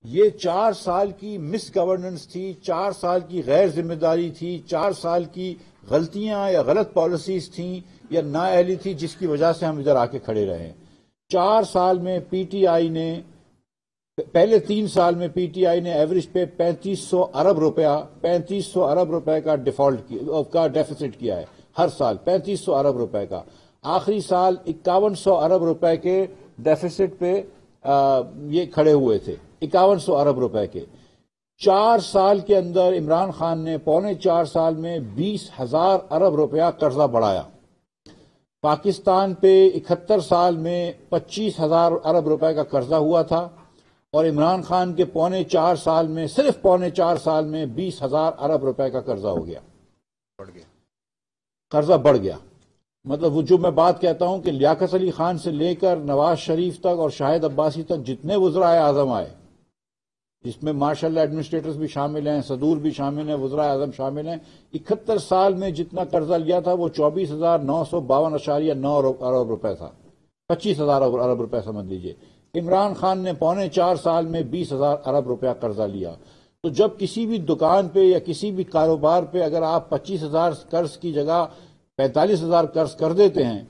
یہ 4 سال کی مس گورننس تھی، 4 سال کی غیر ذمہ داری تھی، 4 سال کی غلطیاں یا غلط پالیسیز تھیں یا نااہلی تھی جس کی وجہ سے ہم ادھر آ کے کھڑے رہے۔ 4 سال میں پی ٹی آئی نے، پہلے 3 سال میں پی ٹی آئی نے ایوریج پہ 3500 ارب روپے کا کا ڈیفیسٹ کیا ہے ہر سال، 3500 ارب روپے کا۔ آخری سال 5100 ارب روپے کے ڈیفیسٹ پہ یہ کھڑے ہوئے تھے، 5100 ارب روپے کے۔ 4 سال کے اندر عمران خان نے پونے 4 سال میں 20,000 ارب روپیہ قرضہ بڑھایا۔ پاکستان پہ 71 سال میں 25,000 ارب روپے کا قرضہ ہوا تھا، اور عمران خان کے پونے 4 سال میں، صرف پونے 4 سال میں 20,000 ارب روپے کا قرضہ ہو گیا، قرضہ بڑھ گیا۔ مطلب وہ جو میں بات کہتا ہوں کہ لیاقت علی خان سے لے کر نواز شریف تک اور شاہد عباسی تک جتنے وزرائے اعظم آئے، جس میں ماشاء اللہ ایڈمنسٹریٹرز بھی شامل ہیں، صدور بھی شامل ہیں، وزرائے اعظم شامل ہیں، 71 سال میں جتنا قرضہ لیا تھا وہ 24,952.9 ارب روپے تھا، 25,000 ارب روپے سمجھ لیجئے۔ عمران خان نے پونے 4 سال میں 20,000 ارب روپیہ قرضہ لیا۔ تو جب کسی بھی دکان پہ یا کسی بھی کاروبار پہ اگر آپ 25,000 قرض کی جگہ 45,000 قرض کر دیتے ہیں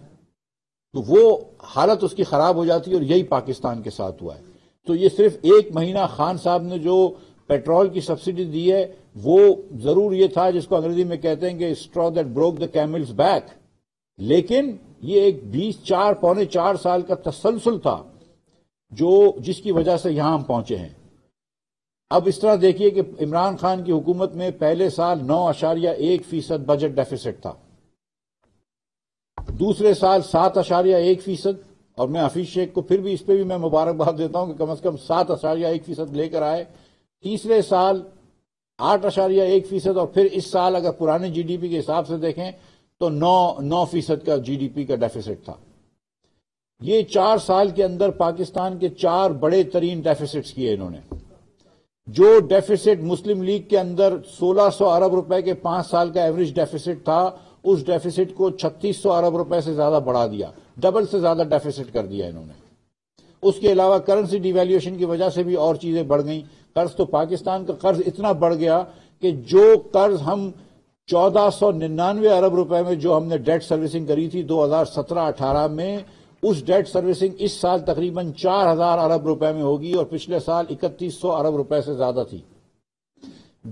تو وہ حالت اس کی خراب ہو جاتی ہے، اور یہی پاکستان کے ساتھ ہوا ہے۔ تو یہ صرف 1 مہینہ خان صاحب نے جو پیٹرول کی سبسڈی دی ہے وہ ضرور یہ تھا جس کو انگریزی میں کہتے ہیں کہ straw that broke the camel's back, لیکن یہ ایک 4 سال کا تسلسل تھا جس کی وجہ سے یہاں ہم پہنچے ہیں۔ اب اس طرح دیکھیے کہ عمران خان کی حکومت میں پہلے سال 9.1% بجٹ ڈیفیسٹ تھا، دوسرے سال 7.1%، اور میں حفیظ شیخ کو پھر بھی اس پہ بھی میں مبارکباد دیتا ہوں کہ کم از کم 7.1% لے کر آئے۔ تیسرے سال 8.1%، اور پھر اس سال اگر پرانے جی ڈی پی کے حساب سے دیکھیں تو 9% کا جی ڈی پی کا ڈیفیسٹ تھا۔ یہ 4 سال کے اندر پاکستان کے 4 بڑے ترین ڈیفیسٹس کیے انہوں نے۔ جو ڈیفیسٹ مسلم لیگ کے اندر 1,600 ارب روپے کے 5 سال کا ایوریج ڈیفیسٹ تھا، اس ڈیفیسٹ کو 3,600 ارب روپے سے زیادہ بڑھا دیا، ڈبل سے زیادہ ڈیفیسٹ کر دیا انہوں نے۔ اس کے علاوہ کرنسی ڈیویلیوشن کی وجہ سے بھی اور چیزیں بڑھ گئیں۔ قرض تو پاکستان کا قرض اتنا بڑھ گیا کہ جو قرض ہم 1,499 ارب روپے میں جو ہم نے ڈیٹ سروسنگ کری تھی 2017-18 میں، اس ڈیٹ سروسنگ اس سال تقریباً 4,000 ارب روپے میں ہوگی، اور پچھلے سال 3,100 ارب روپے سے زیادہ تھی۔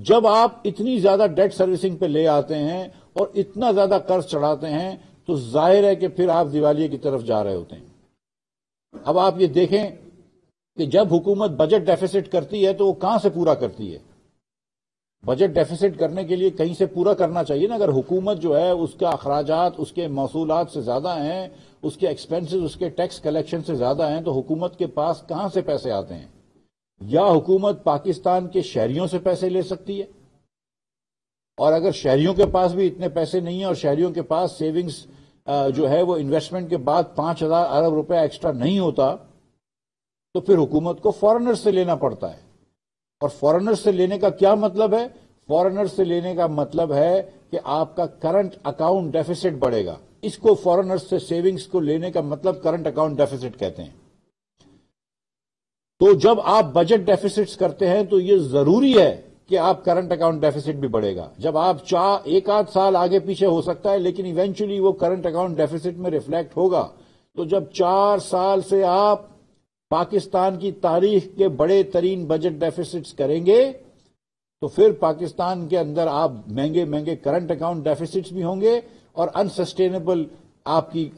جب آپ اتنی زیادہ ڈیٹ سروسنگ پہ لے آتے ہیں اور اتنا زیادہ قرض چڑھاتے ہیں تو ظاہر ہے کہ پھر آپ دیوالیے کی طرف جا رہے ہوتے ہیں۔ اب آپ یہ دیکھیں کہ جب حکومت بجٹ ڈیفیسٹ کرتی ہے تو وہ کہاں سے پورا کرتی ہے؟ بجٹ ڈیفیسٹ کرنے کے لیے کہیں سے پورا کرنا چاہیے نا۔ اگر حکومت جو ہے اس کا اخراجات اس کے موصولات سے زیادہ ہیں، اس کے ایکسپنسز اس کے ٹیکس کلیکشن سے زیادہ ہیں، تو حکومت کے پاس کہاں سے پیسے آتے ہیں؟ یا حکومت پاکستان کے شہریوں سے پیسے لے سکتی ہے، اور اگر شہریوں کے پاس بھی اتنے پیسے نہیں ہیں اور شہریوں کے پاس سیونگز جو ہے وہ انویسٹمنٹ کے بعد 5,000 ارب روپے ایکسٹرا نہیں ہوتا، تو پھر حکومت کو فورنر سے لینا پڑتا ہے۔ اور فورنر سے لینے کا کیا مطلب ہے؟ فورنر سے لینے کا مطلب ہے کہ آپ کا کرنٹ اکاؤنٹ ڈیفیسٹ بڑھے گا۔ اس کو فورنر سے سیونگز کو لینے کا مطلب کرنٹ اکاؤنٹ ڈیفیسٹ کہتے ہیں۔ تو جب آپ بجٹ ڈیفیسٹس کرتے ہیں تو یہ ضروری ہے کہ آپ کرنٹ اکاؤنٹ ڈیفیسٹ بھی بڑھے گا۔ جب آپ ایک آدھ سال آگے پیچھے ہو سکتا ہے لیکن ایونچولی وہ کرنٹ اکاؤنٹ ڈیفیسٹ میں ریفلیکٹ ہوگا۔ تو جب 4 سال سے آپ پاکستان کی تاریخ کے بڑے ترین بجٹ ڈیفیسٹس کریں گے تو پھر پاکستان کے اندر آپ مہنگے کرنٹ اکاؤنٹ ڈیفیسٹس بھی ہوں گے، اور انسسٹینیبل آپ کی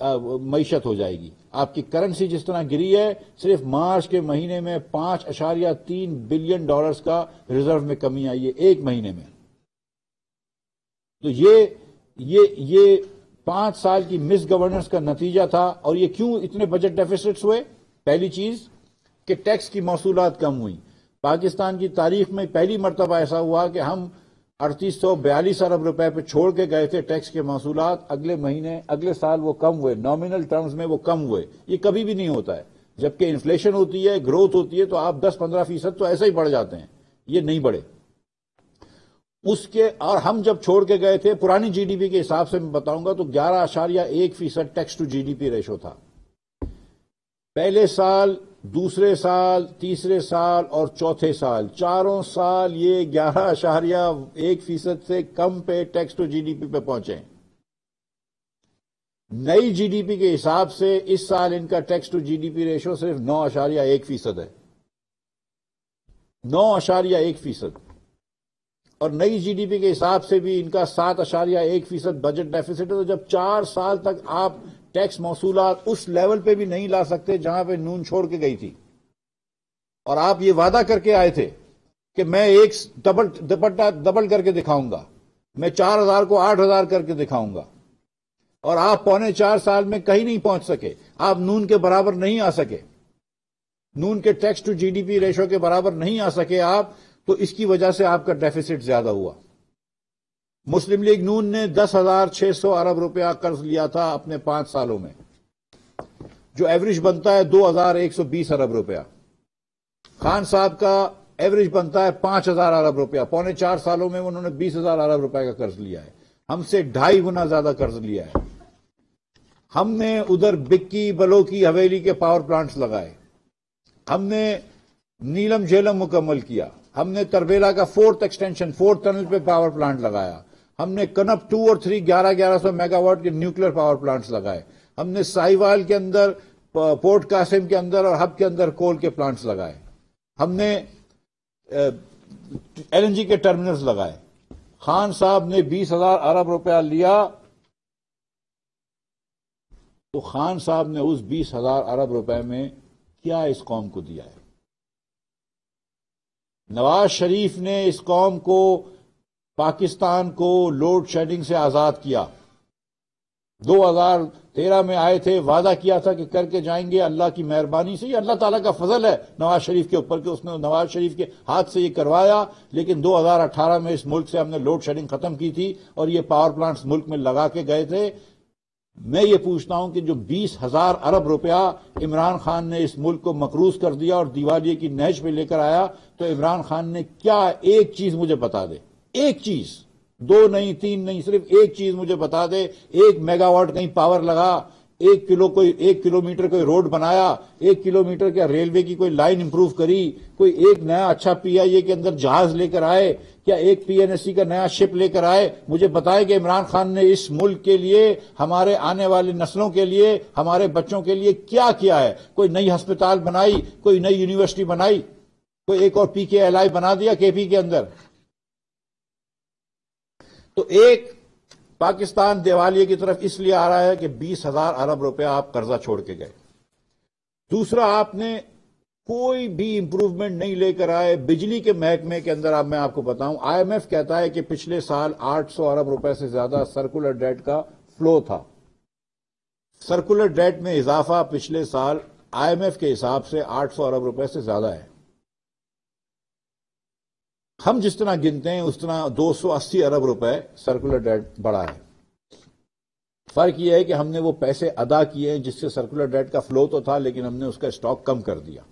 معیشت ہو جائے گی۔ آپ کی کرنسی جس طرح گری ہے، صرف مارچ کے مہینے میں $5.3 بلین کا ریزرو میں کمی آئی ہے ایک مہینے میں۔ تو یہ 5 سال کی مس گورننس کا نتیجہ تھا۔ اور یہ کیوں اتنے بجٹ ڈیفیسٹس ہوئے؟ پہلی چیز کہ ٹیکس کی موصولات کم ہوئی۔ پاکستان کی تاریخ میں پہلی مرتبہ ایسا ہوا کہ ہم 3,842 ارب روپے پہ چھوڑ کے گئے تھے ٹیکس کے موصولات، اگلے سال وہ کم ہوئے، نامنل ٹرمز میں وہ کم ہوئے۔ یہ کبھی بھی نہیں ہوتا ہے، جبکہ انفلیشن ہوتی ہے، گروتھ ہوتی ہے، تو آپ 10-15% تو ایسے ہی بڑھ جاتے ہیں، یہ نہیں بڑھے۔ اور ہم جب چھوڑ کے گئے تھے پرانی جی ڈی پی کے حساب سے میں بتاؤں گا تو 11.1% tax to G D P ratio تھا۔ پہلے سال دوسرے سال، تیسرے سال اور چوتھے سال، چاروں سال یہ 11.1% سے کم پہ tax to G D P پہ پہنچے ہیں۔ نئی جی ڈی پی کے حساب سے اس سال ان کا tax to G D P ratio صرف 9.1% ہے، 9.1%، اور نئی جی ڈی پی کے حساب سے بھی ان کا 7.1% بجٹ ڈیفیسٹ ہے۔ تو جب 4 سال تک آپ ٹیکس موصولات اس لیول پہ بھی نہیں لا سکتے جہاں پہ نون چھوڑ کے گئی تھی، اور آپ یہ وعدہ کر کے آئے تھے کہ میں ایک ڈبل کر کے دکھاؤں گا، میں 4,000 کو 8,000 کر کے دکھاؤں گا، اور آپ 4.25 سال میں کہیں نہیں پہنچ سکے، آپ نون کے برابر نہیں آ سکے، نون کے tax to G D P ratio کے برابر نہیں آ سکے آپ، تو اس کی وجہ سے آپ کا ڈیفیسٹ زیادہ ہوا۔ مسلم لیگ نون نے 10,600 ارب روپیہ قرض لیا تھا اپنے 5 سالوں میں، جو ایوریج بنتا ہے 2,120 ارب روپیہ۔ خان صاحب کا ایوریج بنتا ہے 5,000 ارب روپیہ، 4.25 سالوں میں انہوں نے 20,000 ارب روپے کا قرض لیا ہے، ہم سے 2.5 گنا زیادہ قرض لیا ہے۔ ہم نے ادھر بکی بلو کی حویلی کے پاور پلانٹس لگائے، ہم نے نیلم جھیلم مکمل کیا، ہم نے تربیلا کا 4th ایکسٹینشن 4th ٹنل پہ پاور پلانٹ لگایا، ہم نے کنپ 2 اور 3 1100 میگا واٹ کے نیوکلیر پاور پلانٹس لگائے، ہم نے سائیوال کے اندر، پورٹ قاسم کے اندر اور ہب کے اندر کول کے پلانٹس لگائے، ہم نے ایل این جی کے ٹرمینلز لگائے۔ خان صاحب نے 20,000 ارب روپیہ لیا، تو خان صاحب نے اس 20,000 ارب روپے میں کیا اس قوم کو دیا ہے؟ نواز شریف نے اس قوم کو، پاکستان کو لوڈ شیڈنگ سے آزاد کیا۔ 2013 میں آئے تھے، وعدہ کیا تھا کہ کر کے جائیں گے، اللہ کی مہربانی سے، یہ اللہ تعالیٰ کا فضل ہے نواز شریف کے اوپر کہ اس نے نواز شریف کے ہاتھ سے یہ کروایا، لیکن 2018 میں اس ملک سے ہم نے لوڈ شیڈنگ ختم کی تھی اور یہ پاور پلانٹس ملک میں لگا کے گئے تھے۔ میں یہ پوچھتا ہوں کہ جو 20,000 ارب روپیہ عمران خان نے اس ملک کو مقروض کر دیا اور دیوالیے کی نہج پہ لے کر آیا، تو عمران خان نے کیا، ایک چیز مجھے بتا دے، ایک چیز، 2 نہیں 3 نہیں، صرف ایک چیز مجھے بتا دے، 1 میگا واٹ کہیں پاور لگا، 1 کلومیٹر کوئی روڈ بنایا، 1 کلومیٹر کیا ریلوے کی کوئی لائن امپروو کری، کوئی ایک نیا اچھا پی آئی اے کے اندر جہاز لے کر آئے، کیا ایک پی این ایس سی کا نیا شپ لے کر آئے؟ مجھے بتائے کہ عمران خان نے اس ملک کے لیے، ہمارے آنے والی نسلوں کے لیے، ہمارے بچوں کے لیے کیا کیا ہے؟ کوئی نئی ہسپتال بنائی، کوئی نئی یونیورسٹی بنائی، کوئی ایک اور پی کے ایل آئی بنا دیا کے پی کے اندر؟ تو ایک، پاکستان دیوالیے کی طرف اس لیے آ رہا ہے کہ 20,000 ارب روپے آپ قرضہ چھوڑ کے گئے۔ دوسرا، آپ نے کوئی بھی امپروومنٹ نہیں لے کر آئے بجلی کے محکمے کے اندر۔ اب میں آپ کو بتاؤں، آئی ایم ایف کہتا ہے کہ پچھلے سال 800 ارب روپے سے زیادہ سرکولر ڈیٹ کا فلو تھا۔ سرکولر ڈیٹ میں اضافہ پچھلے سال آئی ایم ایف کے حساب سے 800 ارب روپے سے زیادہ ہے۔ ہم جس طرح گنتے ہیں اس طرح 280 ارب روپے سرکولر ڈیٹ بڑھا ہے۔ فرق یہ ہے کہ ہم نے وہ پیسے ادا کیے ہیں جس سے سرکولر ڈیٹ کا فلو تو تھا، لیکن ہم نے اس کا اسٹاک کم کر دیا۔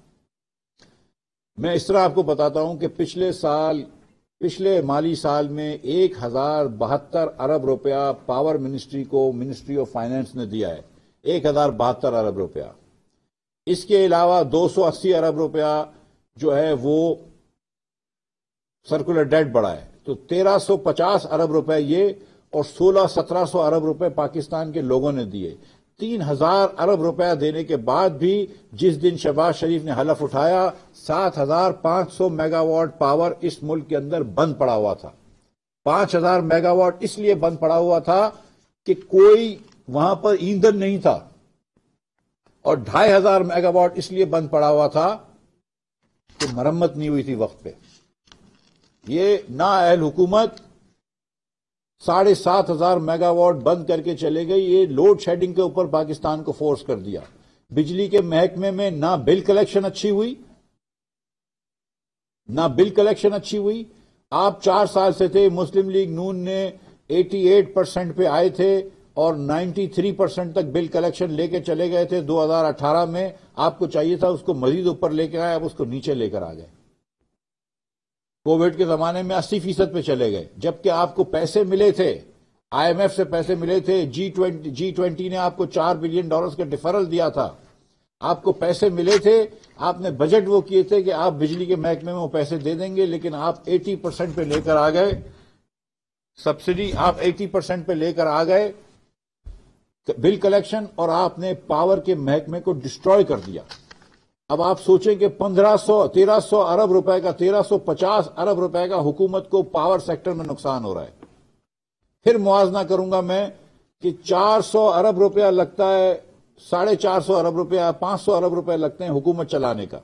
میں اس طرح آپ کو بتاتا ہوں کہ پچھلے مالی سال میں 1,072 ارب روپیہ پاور منسٹری کو، منسٹری آف فائنانس نے دیا ہے، 1,072 ارب روپیہ۔ اس کے علاوہ 280 ارب روپیہ جو ہے وہ سرکولر ڈیٹ بڑھا ہے، تو 1,350 ارب روپے یہ، اور 1,600-1,700 ارب روپے پاکستان کے لوگوں نے دیے۔ 3,000 ارب روپیہ دینے کے بعد بھی جس دن شہباز شریف نے حلف اٹھایا، 7,500 میگا واٹ پاور اس ملک کے اندر بند پڑا ہوا تھا۔ 5,000 میگا واٹ اس لیے بند پڑا ہوا تھا کہ کوئی وہاں پر ایندھن نہیں تھا، اور 2,500 میگا واٹ اس لیے بند پڑا ہوا تھا کہ مرمت نہیں ہوئی تھی وقت پہ۔ یہ نااہل حکومت 7,500 میگا واٹ بند کر کے چلے گئی۔ یہ لوڈ شیڈنگ کے اوپر پاکستان کو فورس کر دیا۔ بجلی کے محکمے میں نہ بل کلیکشن اچھی ہوئی، آپ 4 سال سے تھے، مسلم لیگ نون نے 88% پہ آئے تھے اور 93% تک بل کلیکشن لے کے چلے گئے تھے 2018 میں۔ آپ کو چاہیے تھا اس کو مزید اوپر لے کے آئے، اب اس کو نیچے لے کر آ گئے۔ کووڈ کے زمانے میں 80% پہ چلے گئے، جبکہ آپ کو پیسے ملے تھے، آئی ایم ایف سے پیسے ملے تھے، جی 20 نے آپ کو $4 بلین کا ڈیفرل دیا تھا۔ آپ کو پیسے ملے تھے، آپ نے بجٹ وہ کیے تھے کہ آپ بجلی کے محکمے میں وہ پیسے دے دیں گے، لیکن آپ 80% پہ لے کر آ گئے سبسڈی، آپ 80% پہ لے کر آ گئے بل کلیکشن، اور آپ نے پاور کے محکمے کو ڈسٹروائے کر دیا۔ اب آپ سوچیں کہ 1300 ارب روپے کا 1350 ارب روپے کا حکومت کو پاور سیکٹر میں نقصان ہو رہا ہے۔ پھر موازنہ کروں گا میں کہ 400 ارب روپیہ لگتا ہے، 450 ارب روپیہ، 500 ارب روپے لگتے ہیں حکومت چلانے کا۔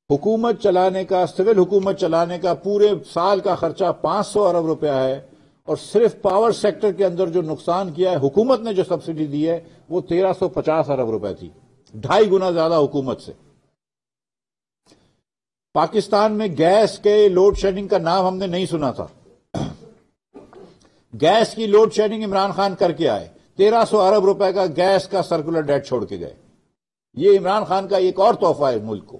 حکومت چلانے کا، سول حکومت چلانے کا پورے سال کا خرچہ 500 ارب روپیہ ہے، اور صرف پاور سیکٹر کے اندر جو نقصان کیا ہے حکومت نے، جو سبسڈی دی ہے، وہ 1350 ارب روپے تھی، 2.5 گنا زیادہ حکومت سے۔ پاکستان میں گیس کے لوڈ شیڈنگ کا نام ہم نے نہیں سنا تھا۔ گیس کی لوڈ شیڈنگ عمران خان کر کے آئے، 1300 ارب روپے کا گیس کا سرکولر ڈیٹ چھوڑ کے گئے۔ یہ عمران خان کا ایک اور تحفہ ہے ملک کو۔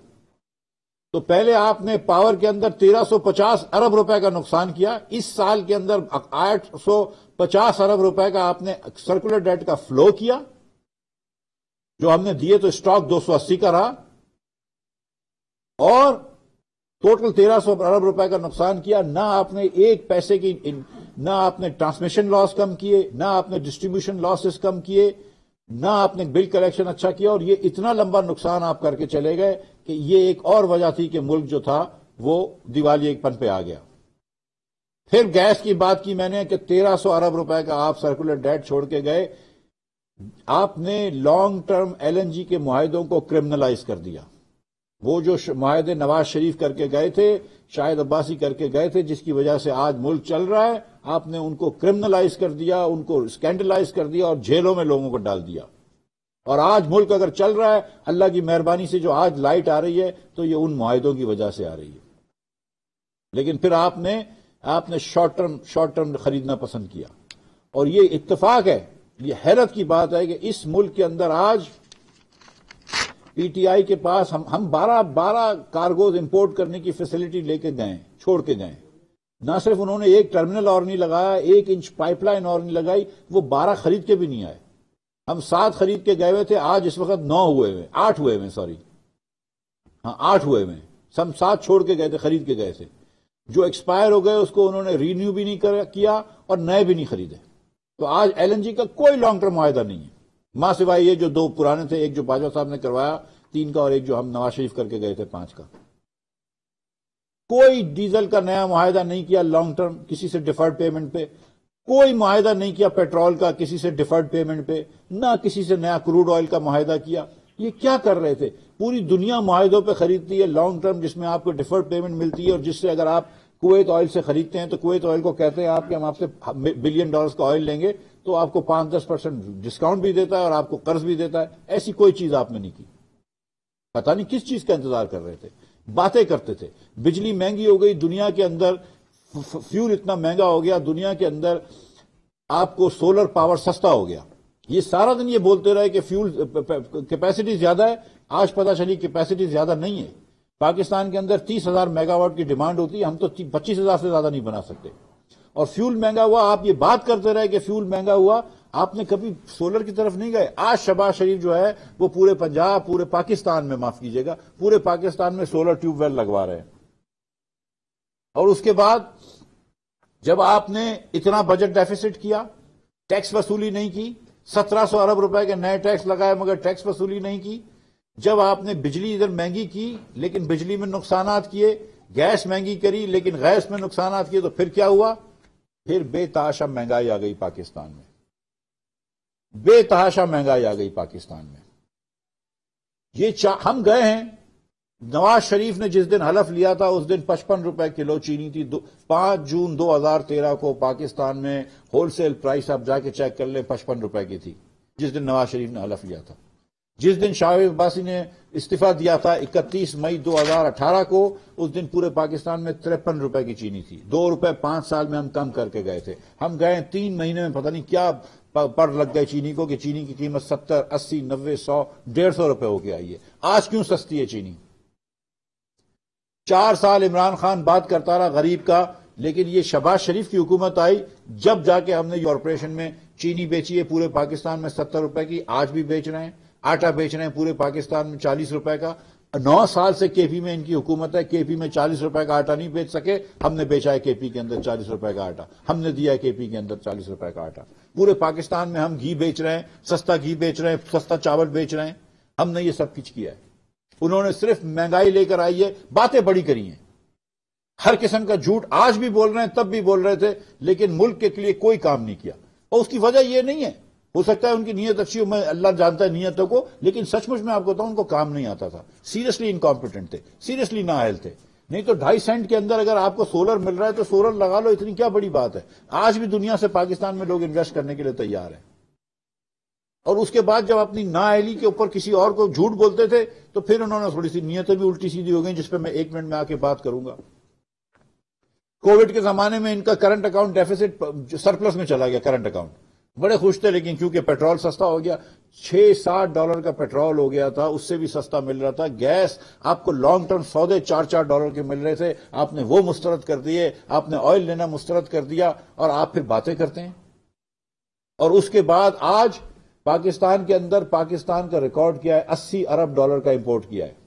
تو پہلے آپ نے پاور کے اندر 1350 ارب روپے کا نقصان کیا، اس سال کے اندر 850 ارب روپے کا آپ نے سرکولر ڈیٹ کا فلو کیا، جو ہم نے دیے تو اسٹاک 280 کا رہا، اور ٹوٹل 1300 ارب روپے کا نقصان کیا۔ نہ آپ نے ایک پیسے کی، نہ آپ نے ٹرانسمیشن لاس کم کیے، نہ آپ نے ڈسٹریبیوشن لاسز کم کیے، نہ آپ نے بل کلیکشن اچھا کیا، اور یہ اتنا لمبا نقصان آپ کر کے چلے گئے کہ یہ ایک اور وجہ تھی کہ ملک جو تھا وہ دیوالیے پن پہ آ گیا۔ پھر گیس کی بات کی میں نے کہ 1300 ارب روپے کا آپ سرکولر ڈیٹ چھوڑ کے گئے۔ آپ نے لانگ ٹرم LNG کے معاہدوں کو کرمنلائز کر دیا۔ وہ جو معاہدے نواز شریف کر کے گئے تھے، شاہد عباسی کر کے گئے تھے، جس کی وجہ سے آج ملک چل رہا ہے، آپ نے ان کو کرمنلائز کر دیا، ان کو اسکینڈلائز کر دیا، اور جیلوں میں لوگوں کو ڈال دیا۔ اور آج ملک اگر چل رہا ہے اللہ کی مہربانی سے، جو آج لائٹ آ رہی ہے تو یہ ان معاہدوں کی وجہ سے آ رہی ہے۔ لیکن پھر آپ نے شارٹ ٹرم خریدنا پسند کیا، اور یہ اتفاق ہے، یہ حیرت کی بات ہے کہ اس ملک کے اندر آج پی ٹی آئی کے پاس ہم 12 کارگوز امپورٹ کرنے کی فیسلٹی لے کے گئے، چھوڑ کے گئے۔ نہ صرف انہوں نے ایک ٹرمینل اور نہیں لگایا، 1 انچ پائپ لائن اور نہیں لگائی، وہ 12 خرید کے بھی نہیں آئے۔ ہم 7 خرید کے گئے ہوئے تھے، آج اس وقت 8 ہوئے ہوئے، ہم 7 چھوڑ کے گئے تھے، خرید کے گئے تھے۔ جو ایکسپائر ہو گئے اس کو انہوں نے رینیو بھی نہیں کیا اور نئے بھی نہیں خریدے۔ تو آج LNG کا کوئی لانگ ٹرم معاہدہ نہیں ہے، ماں سوائے یہ جو 2 پرانے تھے، ایک جو باجوہ صاحب نے کروایا 3 کا، اور ایک جو ہم نواز شریف کر کے گئے تھے 5 کا۔ کوئی ڈیزل کا نیا معاہدہ نہیں کیا لانگ ٹرم کسی سے ڈیفرڈ پیمنٹ پہ، کوئی معاہدہ نہیں کیا پیٹرول کا کسی سے ڈیفرڈ پیمنٹ پہ، نہ کسی سے نیا کروڈ آئل کا معاہدہ کیا۔ یہ کیا کر رہے تھے؟ پوری دنیا معاہدوں پہ خریدتی ہے لانگ ٹرم، جس میں آپ کو ڈیفرڈ پیمنٹ ملتی ہے، اور جس سے اگر آپ کویت آئل سے خریدتے ہیں تو کویت آئل کو کہتے ہیں آپ کہ ہم آپ سے $1 بلین کا آئل لیں گے، تو آپ کو 5-10% ڈسکاؤنٹ بھی دیتا ہے اور آپ کو قرض بھی دیتا ہے۔ ایسی کوئی چیز آپ نے نہیں کی۔ پتہ نہیں کس چیز کا انتظار کر رہے تھے، باتیں کرتے تھے۔ بجلی مہنگی ہو گئی دنیا کے اندر، فیول اتنا مہنگا ہو گیا دنیا کے اندر، آپ کو سولر پاور سستا ہو گیا۔ یہ سارا دن یہ بولتے رہے کہ فیول کیپیسٹی زیادہ ہے، آج پتہ چلی کیپیسٹی زیادہ نہیں ہے۔ پاکستان کے اندر 30,000 میگا واٹ کی ڈیمانڈ ہوتی ہے، ہم تو 25,000 سے زیادہ نہیں بنا سکتے۔ اور فیول مہنگا ہوا، آپ یہ بات کرتے رہے کہ فیول مہنگا ہوا، آپ نے کبھی سولر کی طرف نہیں گئے۔ آج شہباز شریف جو ہے وہ پورے پنجاب، پورے پاکستان میں، معاف کیجیے گا، پورے پاکستان میں سولر ٹیوب ویل لگوا رہے ہیں۔ اور اس کے بعد جب آپ نے اتنا بجٹ ڈیفیسٹ کیا، ٹیکس وصولی نہیں کی، 1700 ارب روپے کے نئے ٹیکس لگائے مگر ٹیکس وصولی نہیں کی، جب آپ نے بجلی ادھر مہنگی کی لیکن بجلی میں نقصانات کیے، گیس مہنگی کری لیکن گیس میں نقصانات کیے، تو پھر کیا ہوا؟ پھر بے تحاشا مہنگائی آ گئی پاکستان میں، بے تحاشا مہنگائی آ گئی پاکستان میں۔ یہ ہم گئے ہیں، نواز شریف نے جس دن حلف لیا تھا اس دن 55 روپے کلو چینی تھی۔ 5 جون 2013 کو پاکستان میں ہول سیل پرائس آپ جا کے چیک کر لیں 55 روپے کی تھی، جس دن نواز شریف نے حلف لیا تھا۔ جس دن شاہد عباسی نے استعفیٰ دیا تھا 31 مئی 2018 کو، اس دن پورے پاکستان میں 53 روپے کی چینی تھی۔ 2 روپے 5 سال میں ہم کم کر کے گئے تھے۔ ہم گئے 3 مہینے میں پتہ نہیں کیا پر لگ گئے چینی کو، کہ چینی کی قیمت 70، 80، 90، 100، 150 روپے ہو کے آئی ہے۔ آج کیوں سستی ہے چینی؟ 4 سال عمران خان بات کرتا رہا غریب کا، لیکن یہ شہباز شریف کی حکومت آئی جب جا کے ہم نے کارپوریشن میں چینی بیچی ہے پورے پاکستان میں 70 روپے کی، آج بھی بیچ رہے ہیں۔ آٹا بیچ رہے ہیں پورے پاکستان میں 40 روپے کا. 9 سال سے کے پی میں ان کی حکومت ہے, کے پی میں 40 روپے کا آٹا نہیں بیچ سکے, ہم نے بیچا ہے کے پی کے اندر 40 روپے کا آٹا, ہم نے دیا ہے کے پی کے اندر 40 روپے کا آٹا. پورے پاکستان میں ہم گھی بیچ رہے ہیں, سستا گھی بیچ رہے ہیں, سستا چاول بیچ رہے ہیں, ہم نے یہ سب کچھ کیا ہے. انہوں نے صرف مہنگائی لے کر آئی ہے, باتیں بڑی کری ہیں, ہر قسم کا جھوٹ آج بھی بول رہے ہیں, تب بھی بول رہے تھے, لیکن ملک کے لیے کوئی کام نہیں کیا. اور اس کی وجہ یہ نہیں ہے, ہو سکتا ہے ان کی نیت اچھی ہو, میں اللہ جانتا ہے نیتوں کو, لیکن سچ مچ میں آپ کو بتاؤں ان کو کام نہیں آتا تھا. سیریسلی انکمپیٹنٹ تھے, سیریسلی نااہل تھے. نہیں تو 2.5 سینٹ کے اندر اگر آپ کو سولر مل رہا ہے تو سولر لگا لو, اتنی کیا بڑی بات ہے. آج بھی دنیا سے پاکستان میں لوگ انویسٹ کرنے کے لیے تیار ہیں. اور اس کے بعد جب اپنی نااہلی کے اوپر کسی اور کو جھوٹ بولتے تھے تو پھر انہوں نے تھوڑی سی نیتیں بھی الٹی سیدھی ہو گئی, جس پہ میں 1 منٹ میں آ کے بات کروں گا. کووڈ کے زمانے میں ان کا کرنٹ اکاؤنٹ ڈیفیسٹ سرپلس میں چلا گیا. کرنٹ اکاؤنٹ بڑے خوش تھے, لیکن کیونکہ پیٹرول سستا ہو گیا, $6-7 کا پیٹرول ہو گیا تھا, اس سے بھی سستا مل رہا تھا. گیس آپ کو لانگ ٹرم سودے $4 کے مل رہے تھے, آپ نے وہ مسترد کر دیے, آپ نے آئل لینا مسترد کر دیا, اور آپ پھر باتیں کرتے ہیں. اور اس کے بعد آج پاکستان کے اندر پاکستان کا ریکارڈ کیا ہے, $80 ارب کا امپورٹ کیا ہے.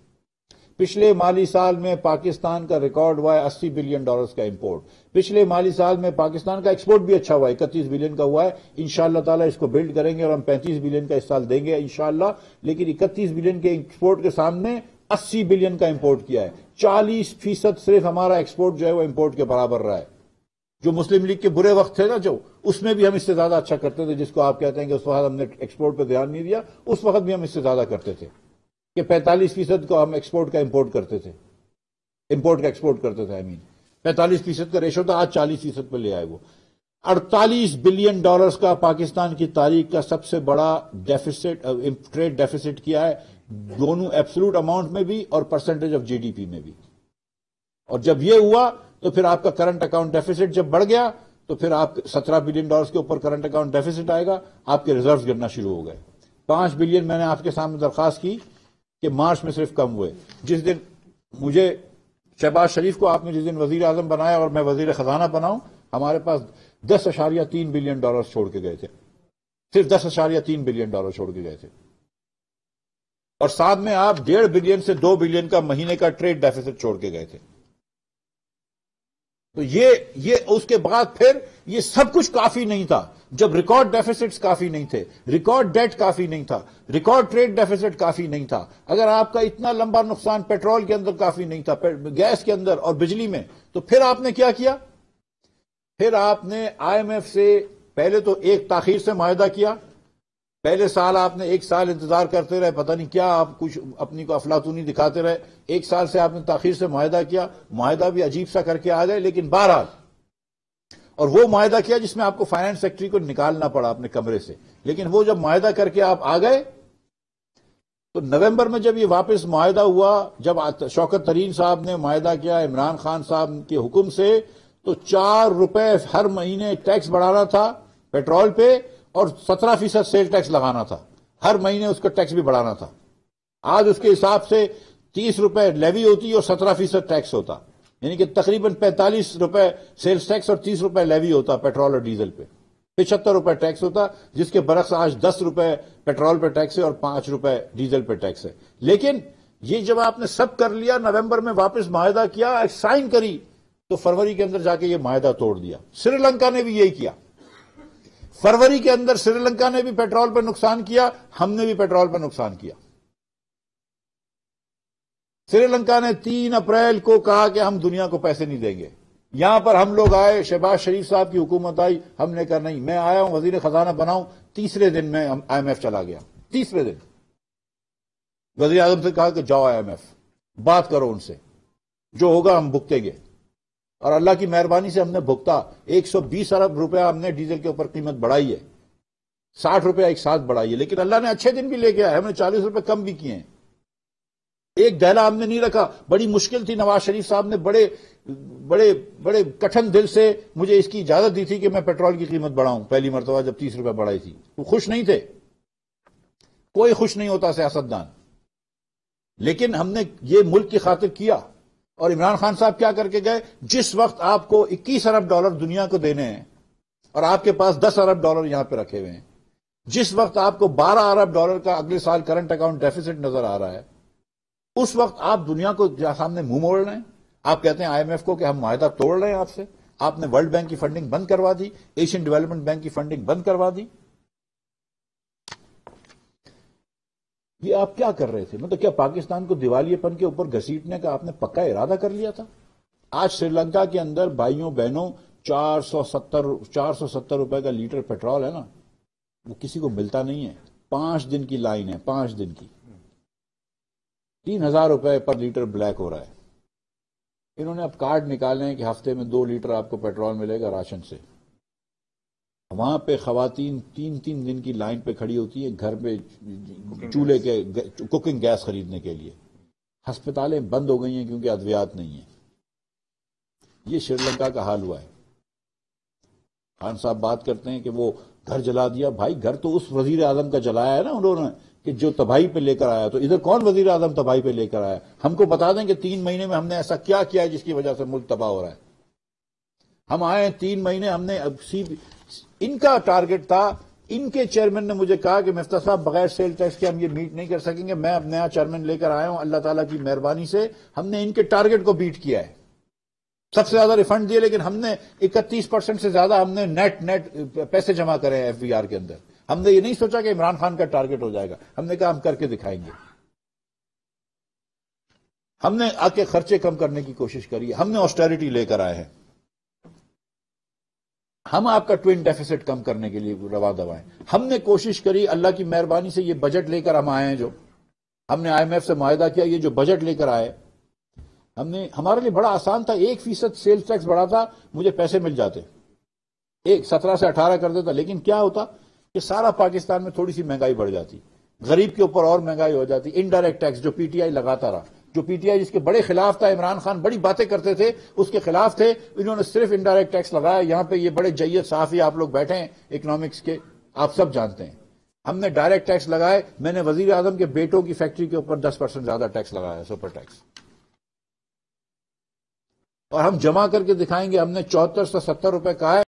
پچھلے مالی سال میں پاکستان کا ریکارڈ ہوا ہے $80 بلین کا امپورٹ. پچھلے مالی سال میں پاکستان کا ایکسپورٹ بھی اچھا ہوا ہے, 31 بلین کا ہوا ہے. انشاءاللہ تعالیٰ اس کو بلڈ کریں گے اور ہم 35 بلین کا اس سال دیں گے انشاءاللہ. لیکن 31 بلین کے ایکسپورٹ کے سامنے 80 بلین کا امپورٹ کیا ہے. 40% صرف ہمارا ایکسپورٹ جو ہے وہ امپورٹ کے برابر رہا ہے. جو مسلم لیگ کے برے وقت تھے نا, جو اس میں بھی ہم اس سے زیادہ اچھا کرتے تھے, جس کو آپ کہتے ہیں کہ اس وقت ہم نے ایکسپورٹ پہ دھیان نہیں دیا, اس وقت بھی ہم اس سے زیادہ کرتے تھے کہ 45% کو ہم ایکسپورٹ کا امپورٹ کرتے تھے, امپورٹ کا ایکسپورٹ کرتے تھے. 45% کا ریشو تھا, آج 40% پہ لے آئے وہ. $48 بلین کا پاکستان کی تاریخ کا سب سے بڑا ڈیفیسٹ, ٹریڈ ڈیفیسٹ کیا ہے, دونوں ایبسولوٹ اماؤنٹ میں بھی اور percentage of G D P میں بھی. اور جب یہ ہوا تو پھر آپ کا کرنٹ اکاؤنٹ ڈیفیسٹ جب بڑھ گیا تو پھر آپ $17 بلین کے اوپر کرنٹ اکاؤنٹ ڈیفیسٹ آئے گا, آپ کے ریزروز گرنا شروع ہو گئے. 5 بلین میں نے آپ کے سامنے درخواست کی کہ مارچ میں صرف کم ہوئے. جس دن مجھے شہباز شریف کو آپ نے جس دن وزیر اعظم بنایا اور میں وزیر خزانہ بناؤں, ہمارے پاس $10.3 بلین چھوڑ کے گئے تھے, صرف $10.3 بلین چھوڑ کے گئے تھے. اور ساتھ میں آپ 1.5 بلین سے 2 بلین کا مہینے کا ٹریڈ ڈیفیسٹ چھوڑ کے گئے تھے. تو یہ اس کے بعد پھر یہ سب کچھ کافی نہیں تھا. جب ریکارڈ ڈیفیسٹس کافی نہیں تھے, ریکارڈ ڈیٹ کافی نہیں تھا, ریکارڈ ٹریڈ ڈیفیسٹ کافی نہیں تھا, اگر آپ کا اتنا لمبا نقصان پیٹرول کے اندر کافی نہیں تھا, گیس کے اندر اور بجلی میں, تو پھر آپ نے کیا کیا؟ پھر آپ نے آئی ایم ایف سے پہلے تو ایک تاخیر سے معاہدہ کیا. پہلے سال آپ نے 1 سال انتظار کرتے رہے, پتہ نہیں کیا آپ کچھ اپنی کو افلاطونی دکھاتے رہے. 1 سال سے آپ نے تاخیر سے معاہدہ کیا, معاہدہ بھی عجیب سا کر کے آ گئے, لیکن بہرحال. اور وہ معاہدہ کیا جس میں آپ کو فائنانس سیکٹری کو نکالنا پڑا اپنے کمرے سے. لیکن وہ جب معاہدہ کر کے آپ آ گئے تو نومبر میں جب یہ واپس معاہدہ ہوا, جب شوکت طرین صاحب نے معاہدہ کیا عمران خان صاحب کے حکم سے, تو $4 ہر مہینے ٹیکس بڑھانا تھا پیٹرول پہ اور 17% سیل ٹیکس لگانا تھا. ہر مہینے اس کا ٹیکس بھی بڑھانا تھا. آج اس کے حساب سے $30 لیوی ہوتی اور 17% ٹیکس ہوتا, یعنی کہ تقریباً $45 سیلز ٹیکس اور $30 لیوی ہوتا پیٹرول اور ڈیزل پہ. $75 ٹیکس ہوتا, جس کے برعکس آج $10 پیٹرول پہ ٹیکس ہے اور $5 ڈیزل پہ ٹیکس ہے. لیکن یہ جب آپ نے سب کر لیا, نومبر میں واپس معاہدہ کیا, سائن کری, تو فروری کے اندر جا کے یہ معاہدہ توڑ دیا. سری لنکا نے بھی یہی کیا. فروری کے اندر سری لنکا نے بھی پیٹرول پر نقصان کیا, ہم نے بھی پیٹرول پر نقصان کیا. سری لنکا نے 3 اپریل کو کہا کہ ہم دنیا کو پیسے نہیں دیں گے. یہاں پر ہم لوگ آئے, شہباز شریف صاحب کی حکومت آئی, ہم نے کہا نہیں, میں آیا ہوں وزیر خزانہ بناؤں. تیسرے دن میں آئی ایم ایف چلا گیا. تیسرے دن وزیر اعظم سے کہا کہ جاؤ آئی ایم ایف, بات کرو ان سے, جو ہوگا ہم بھگتیں گے. اور اللہ کی مہربانی سے ہم نے بھگتا. $120 ارب ہم نے ڈیزل کے اوپر قیمت بڑھائی ہے, $60 ایک ساتھ بڑھائی ہے. لیکن اللہ نے اچھے دن بھی لے کے آئے, ہم نے $40 کم بھی کیے ہیں. ایک دہلا ہم نے نہیں رکھا. بڑی مشکل تھی, نواز شریف صاحب نے بڑے بڑے بڑے کٹھن دل سے مجھے اس کی اجازت دی تھی کہ میں پیٹرول کی قیمت بڑھاؤں. پہلی مرتبہ جب $30 بڑھائی تھی, وہ خوش نہیں تھے. کوئی خوش نہیں ہوتا سیاستدان, لیکن ہم نے یہ ملک کی خاطر کیا. اور عمران خان صاحب کیا کر کے گئے, جس وقت آپ کو $21 ارب دنیا کو دینے ہیں اور آپ کے پاس $10 ارب یہاں پہ رکھے ہوئے ہیں, جس وقت آپ کو 12 ارب ڈالر کا اگلے سال کرنٹ اکاؤنٹ ڈیفیسٹ نظر آ رہا ہے، اس وقت آپ دنیا کو سامنے منہ موڑ رہے ہیں. آپ کہتے ہیں IMF کو کہ ہم معاہدہ توڑ رہے ہیں آپ سے. آپ نے ورلڈ بینک کی فنڈنگ بند کروا دی، ایشین ڈیولپمنٹ بینک کی فنڈنگ بند کروا دی. یہ آپ کیا کر رہے تھے؟ مطلب کیا پاکستان کو دیوالیے پن کے اوپر گھسیٹنے کا آپ نے پکا ارادہ کر لیا تھا؟ آج سری لنکا کے اندر بھائیوں بہنوں 470 روپے کا لیٹر پیٹرول ہے نا، وہ کسی کو ملتا نہیں ہے. 5 دن کی لائن ہے، 5 دن کی. 3000 روپے پر لیٹر بلیک ہو رہا ہے. انہوں نے اب کارڈ نکالے ہیں کہ ہفتے میں 2 لیٹر آپ کو پیٹرول ملے گا راشن سے. وہاں پہ خواتین 3 دن کی لائن پہ کھڑی ہوتی ہے گھر پہ چولہے کے کوکنگ گیس خریدنے کے لیے. ہسپتالیں بند ہو گئی ہیں کیونکہ ادویات نہیں ہیں. یہ سری لنکا کا حال ہوا ہے. خان صاحب بات کرتے ہیں کہ وہ گھر جلا دیا. بھائی گھر تو اس وزیر اعظم کا جلایا ہے نا انہوں نے کہ جو تباہی پہ لے کر آیا. تو ادھر کون وزیر اعظم تباہی پہ لے کر آیا؟ ہم کو بتا دیں کہ 3 مہینے میں ہم نے ایسا کیا کیا ہے جس کی وجہ سے ملک تباہ ہو رہا ہے. ہم آئے 3 مہینے ہم نے ان کا ٹارگٹ تھا. ان کے چیئرمین نے مجھے کہا کہ مفتاح صاحب بغیر سیل ٹیکس کے ہم یہ میٹ نہیں کر سکیں گے. میں اب نیا چیئرمین لے کر آیا ہوں. اللہ تعالیٰ کی مہربانی سے ہم نے ان کے ٹارگٹ کو بیٹ کیا ہے. سب سے زیادہ ریفنڈ دیے، لیکن ہم نے 31% سے زیادہ ہم نے نیٹ پیسے جمع کرے ہیں FBR کے اندر. ہم نے یہ نہیں سوچا کہ عمران خان کا ٹارگٹ ہو جائے گا. ہم نے کہا ہم کر کے دکھائیں گے. ہم نے آ کے خرچے کم کرنے کی کوشش کری. ہم نے آسٹیرٹی لے کر آئے ہیں. ہم آپ کا ٹوئن ڈیفیسٹ کم کرنے کے لیے روا دوائیں. ہم نے کوشش کری. اللہ کی مہربانی سے یہ بجٹ لے کر ہم آئے ہیں. جو ہم نے IMF سے معاہدہ کیا، یہ جو بجٹ لے کر آئے ہمارے لیے بڑا آسان تھا. 1% سیلز ٹیکس بڑھا تھا، مجھے پیسے مل جاتے. 17 سے 18 کر دیتا. لیکن کیا ہوتا کہ سارا پاکستان میں تھوڑی سی مہنگائی بڑھ جاتی، غریب کے اوپر اور مہنگائی ہو جاتی. انڈائریکٹ ٹیکس جو PTI لگاتا رہا، جو PTI جس کے بڑے خلاف تھا، عمران خان بڑی باتیں کرتے تھے اس کے خلاف تھے، انہوں نے صرف انڈائریکٹ ٹیکس لگایا. یہاں پہ یہ بڑے جید صحافی آپ لوگ بیٹھے ہیں اکنامکس کے، آپ سب جانتے ہیں. ہم نے ڈائریکٹ ٹیکس لگائے. میں نے وزیر اعظم کے بیٹوں کی فیکٹری کے اوپر 10% زیادہ ٹیکس لگایا، سپر ٹیکس. اور ہم جمع کر کے دکھائیں گے. ہم نے 74 سے 70 روپے کہا ہے.